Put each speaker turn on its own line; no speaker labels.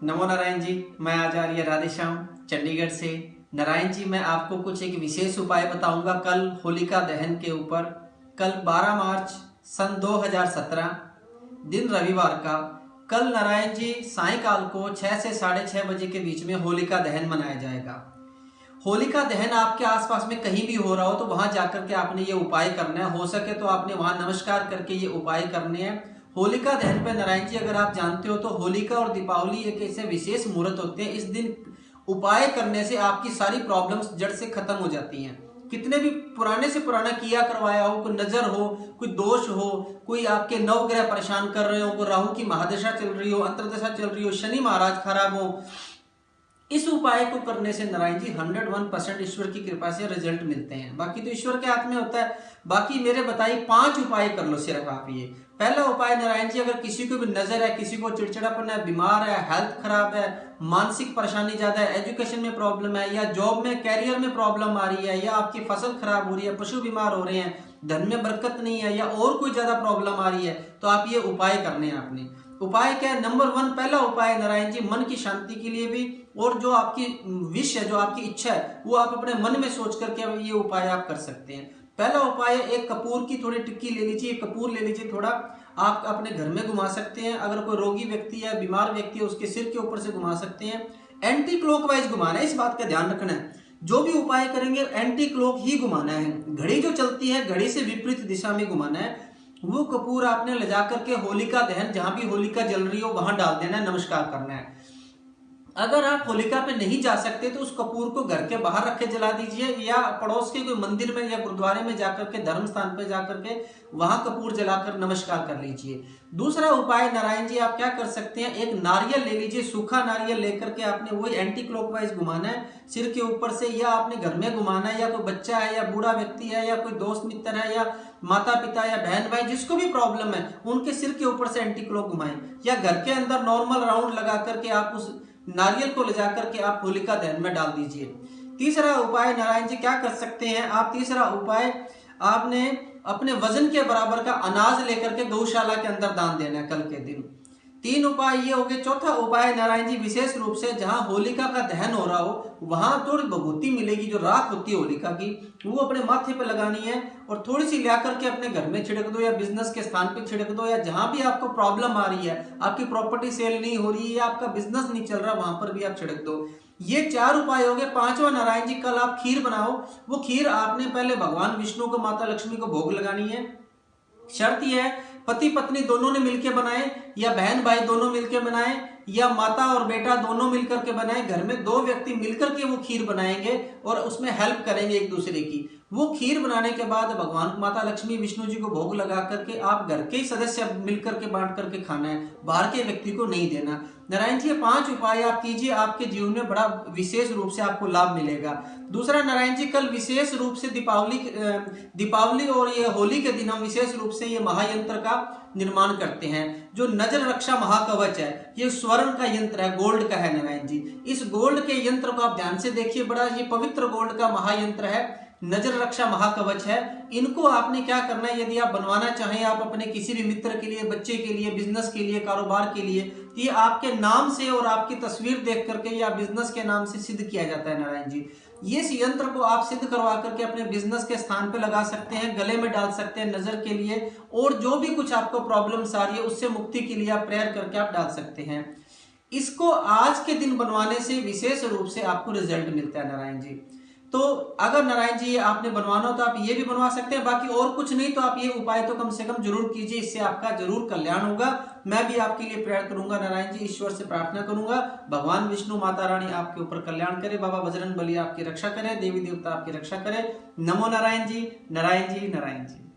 नमो नारायण जी। मैं आचार्य राधेश्याम चंडीगढ़ से। नारायण जी, मैं आपको कुछ एक विशेष उपाय बताऊंगा कल होलिका दहन के ऊपर। कल 12 मार्च सन 2017 दिन रविवार का कल नारायण जी सायकाल को 6 से 6:30 बजे के बीच में होलिका दहन मनाया जाएगा। होलिका दहन आपके आसपास में कहीं भी हो रहा हो तो वहां जाकर के आपने ये उपाय करना है। हो सके तो आपने वहां नमस्कार करके ये उपाय करने हैं। होलिका दहन पे नारायण जी, अगर आप जानते हो तो होलिका और दीपावली एक ऐसे विशेष मुहूर्त होते हैं। इस दिन उपाय करने से आपकी सारी प्रॉब्लम्स जड़ से खत्म हो जाती हैं। कितने भी पुराने से पुराना किया करवाया हो, कोई नजर हो, कोई दोष हो, कोई आपके नवग्रह परेशान कर रहे हो, कोई राहु की महादशा चल रही हो, अंतरदशा चल रही हो, शनि महाराज खराब हो, इस उपाय को करने से नारायण जी 101% ईश्वर की कृपा से रिजल्ट मिलते हैं। बाकी तो ईश्वर के हाथ में होता है। बाकी मेरे बताइए 5 उपाय कर लो सिर्फ आप ये। पहला उपाय नारायण जी, अगर किसी को भी नजर है, किसी को चिड़चिड़ापन है, बीमार है, हेल्थ खराब है, मानसिक परेशानी ज्यादा है, एजुकेशन में प्रॉब्लम है, या जॉब में कैरियर में प्रॉब्लम आ रही है, या आपकी फसल खराब हो रही है, पशु बीमार हो रहे हैं, धन में बरकत नहीं है, या और कोई ज्यादा प्रॉब्लम आ रही है, तो आप ये उपाय करने हैं आपने। उपाय क्या है? नंबर 1 पहला उपाय नारायण जी, मन की शांति के लिए भी, और जो आपकी विश है, जो आपकी इच्छा है, वो आप अपने मन में सोच करके ये उपाय आप कर सकते हैं। पहला उपाय, एक कपूर की थोड़ी टिक्की ले लीजिए, कपूर ले लीजिए थोड़ा, आप अपने घर में घुमा सकते हैं। अगर कोई रोगी व्यक्ति है, बीमार व्यक्ति है, उसके सिर के ऊपर से घुमा सकते हैं। एंटी क्लॉकवाइज घुमाना है, इस बात का ध्यान रखना है। जो भी उपाय करेंगे एंटी क्लॉक ही घुमाना है। घड़ी जो चलती है, घड़ी से विपरीत दिशा में घुमाना है। वो कपूर आपने ले जाकर के होलिका दहन, जहां भी होलिका जल रही हो वहां डाल देना है, नमस्कार करना है। अगर आप होलिका पे नहीं जा सकते तो उस कपूर को घर के बाहर रख के जला दीजिए, या पड़ोस के कोई मंदिर में या गुरुद्वारे में जाकर के, धर्म स्थान पे जाकर के वहां कपूर जलाकर नमस्कार कर लीजिए। दूसरा उपाय नारायण जी, आप क्या कर सकते हैं, एक नारियल ले लीजिए, सूखा नारियल लेकर के आपने वही एंटी क्लॉकवाइज घुमाना है सिर के ऊपर से, या आपने घर में घुमाना है, या कोई बच्चा है, या बूढ़ा व्यक्ति है, या कोई दोस्त मित्र है, या माता पिता या बहन भाई, जिसको भी प्रॉब्लम है उनके सिर के ऊपर से एंटी क्लॉक घुमाएं, या घर के अंदर नॉर्मल राउंड लगा करके आप उस नारियल को ले जाकर के आप होलिका दहन में डाल दीजिए। तीसरा उपाय नारायण जी क्या कर सकते हैं आप, तीसरा उपाय, आपने अपने वजन के बराबर का अनाज लेकर के गौशाला के अंदर दान देना है कल के दिन। 3 उपाय ये हो गए। चौथा उपाय नारायण जी, विशेष रूप से जहां होलिका का दहन हो रहा हो वहां थोड़ी भभूति मिलेगी, जो राख होती है होलिका की, वो अपने माथे पे लगानी है, और थोड़ी सी ला करके अपने घर में छिड़क दो, या बिजनेस के स्थान पे छिड़क दो, या जहां भी आपको प्रॉब्लम आ रही है, आपकी प्रॉपर्टी सेल नहीं हो रही है, या आपका बिजनेस नहीं चल रहा, वहां पर भी आप छिड़क दो। ये 4 उपाय हो गए। 5वां नारायण जी, कल आप खीर बनाओ। वो खीर आपने पहले भगवान विष्णु को, माता लक्ष्मी को भोग लगानी है। शर्त यह है, पति पत्नी दोनों ने मिलकर बनाए, या बहन भाई दोनों मिलकर बनाए, या माता और बेटा दोनों मिलकर के बनाए। घर में 2 व्यक्ति मिलकर के वो खीर बनाएंगे और उसमें हेल्प करेंगे एक दूसरे की। वो खीर बनाने के बाद भगवान माता लक्ष्मी विष्णु जी को भोग लगा करके आप घर के ही सदस्य मिलकर के बांट करके खाना है, बाहर के व्यक्ति को नहीं देना। नारायण जी, ये 5 उपाय आप कीजिए, आपके जीवन में बड़ा विशेष रूप से आपको लाभ मिलेगा। दूसरा नारायण जी, कल विशेष रूप से दीपावली और ये होली के दिन हम विशेष रूप से ये महायंत्र का निर्माण करते हैं। जो नजर रक्षा महाकवच है, ये स्वर्ण का यंत्र है, गोल्ड का है नारायण जी। इस गोल्ड के यंत्र को आप ध्यान से देखिए, बड़ा ये पवित्र गोल्ड का महायंत्र है, नजर रक्षा महाकवच है। इनको आपने क्या करना है, यदि आप बनवाना चाहें, आप अपने किसी भी मित्र के लिए, बच्चे के लिए, बिजनेस के लिए, कारोबार के लिए, ये आपके नाम से और आपकी तस्वीर देख करके या बिजनेस के नाम से सिद्ध किया जाता है नारायण जी। ये इस यंत्र को आप सिद्ध करवा करके अपने बिजनेस के स्थान पे लगा सकते हैं, गले में डाल सकते हैं नजर के लिए, और जो भी कुछ आपको प्रॉब्लम्स आ रही है उससे मुक्ति के लिए आप प्रेयर करके आप डाल सकते हैं। इसको आज के दिन बनवाने से विशेष रूप से आपको रिजल्ट मिलता है नारायण जी। तो अगर नारायण जी आपने बनवाना हो तो आप ये भी बनवा सकते हैं। बाकी और कुछ नहीं तो आप ये उपाय तो कम से कम जरूर कीजिए, इससे आपका जरूर कल्याण होगा। मैं भी आपके लिए प्रेयर करूंगा नारायण जी, ईश्वर से प्रार्थना करूंगा, भगवान विष्णु माता रानी आपके ऊपर कल्याण करे, बाबा बजरंग बली आपकी रक्षा करे, देवी देवता आपकी रक्षा करे। नमो नारायण जी, नारायण जी, नारायण जी।